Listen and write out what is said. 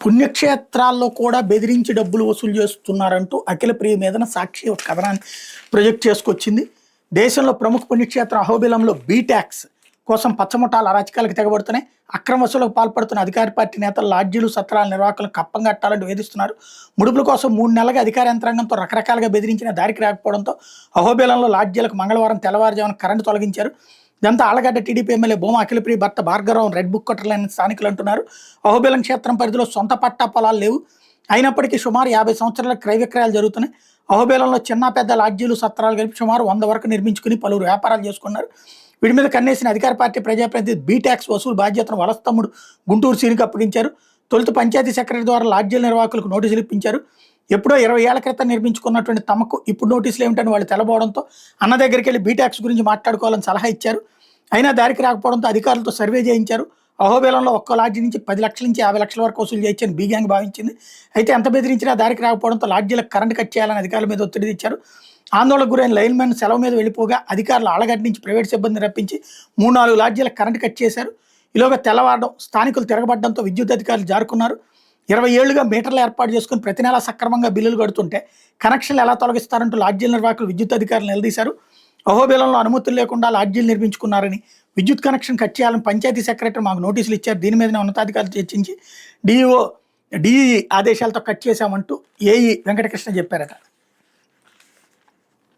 పుణ్యక్షేత్రాల్లో కూడా బెదిరించి డబ్బులు వసూలు చేస్తున్నారంటూ అఖిలప్రియ మీదన సాక్షి ఒక కథనాన్ని ప్రొజెక్ట్ చేసుకొచ్చింది. దేశంలో ప్రముఖ పుణ్యక్షేత్ర అహోబిలంలో బీటాక్స్ కోసం పచ్చముఠాల అరాచకాలకు తెగబడుతున్నాయి. అక్రమ వసూలకు పాల్పడుతున్న అధికార పార్టీ నేతలు లాడ్జీలు సత్రాల నిర్వాహకులను కప్పం కట్టాలంటూ వేధిస్తున్నారు. ముడుపుల కోసం 3 నెలలుగా అధికార యంత్రాంగంతో రకరకాలుగా బెదిరించిన దారికి రాకపోవడంతో అహోబిలంలో లాడ్జీలకు మంగళవారం తెల్లవారుజామున కరెంటు తొలగించారు. ఇదంతా ఆళ్లగడ్డ టీడీపీ ఎమ్మెల్యే భూమా అఖిలప్రియ భర్త భార్గవరావు రెడ్ బుక్ కొట్టలేని స్థానికులు అంటున్నారు. అహోబిలం క్షేత్రం పరిధిలో సొంత పట్టా పొలాలు లేవు. అయినప్పటికీ సుమారు 50 సంవత్సరాల క్రయ విక్రయాలు జరుగుతున్నాయి. అహోబిలంలో చిన్న పెద్ద లాడ్జీలు సత్రాలు కలిపి సుమారు 100 వరకు నిర్మించుకుని పలువురు వ్యాపారాలు చేసుకున్నారు. వీటి మీద కన్నేసిన అధికార పార్టీ ప్రజాప్రతినిధి బీటాక్స్ వసూలు బాధ్యతను వలస తమ్ముడు గుంటూరు సీనికి అప్పగించారు. తొలుత పంచాయతీ సెక్రటరీ ద్వారా లాడ్జీల నిర్వాహకులకు నోటీసులు ఇప్పించారు. ఎప్పుడో 20 ఏళ్ల క్రితం నిర్మించుకున్నటువంటి తమకు ఇప్పుడు నోటీసులు ఏమిటని వాళ్ళు తెలబోవడంతో అన్న దగ్గరికి వెళ్ళి బీటాక్స్ గురించి మాట్లాడుకోవాలని సలహా ఇచ్చారు. అయినా దారికి రాకపోవడంతో అధికారులతో సర్వే చేయించారు. అహోబిలంలో ఒక్కో లాడ్జీ నుంచి 10 లక్షల నుంచి 50 లక్షల వరకు వసూలు చేయొచ్చని బీ గ్యాంగ్ భావించింది. అయితే ఎంత బెదిరించినా దారికి రాకపోవడంతో లాడ్జీలకు కరెంటు కట్ చేయాలని అధికారుల మీద ఒత్తిడి తెచ్చారు. ఆందోళనకు గురైన లైన్మెన్ సెలవు మీద వెళ్ళిపోగా అధికారులు ఆళ్లగడ్డ నుంచి ప్రైవేట్ సిబ్బందిని రప్పించి 3-4 లాడ్జీలకు కరెంటు కట్ చేశారు. ఈలోగా తెల్లవారడం స్థానికులు తిరగబడడంతో విద్యుత్ అధికారులు జారుకున్నారు. 20 ఏళ్లుగా మీటర్లు ఏర్పాటు చేసుకుని ప్రతి నెలా సక్రమంగా బిల్లులు కడుతుంటే కనెక్షన్లు ఎలా తొలగిస్తారంటూ లాడ్జీల నిర్వాహకులు విద్యుత్ అధికారులు నిలదీశారు. అహోబిలంలో అనుమతులు లేకుండా లాడ్జీలు నిర్మించుకున్నారని, విద్యుత్ కనెక్షన్ కట్ చేయాలని పంచాయతీ సెక్రటరీ మాకు నోటీసులు ఇచ్చారు. దీని మీదనే ఉన్నతాధికారులు చర్చించి డిఈ ఆదేశాలతో కట్ చేశామంటూ ఏఈ వెంకటకృష్ణ చెప్పారట.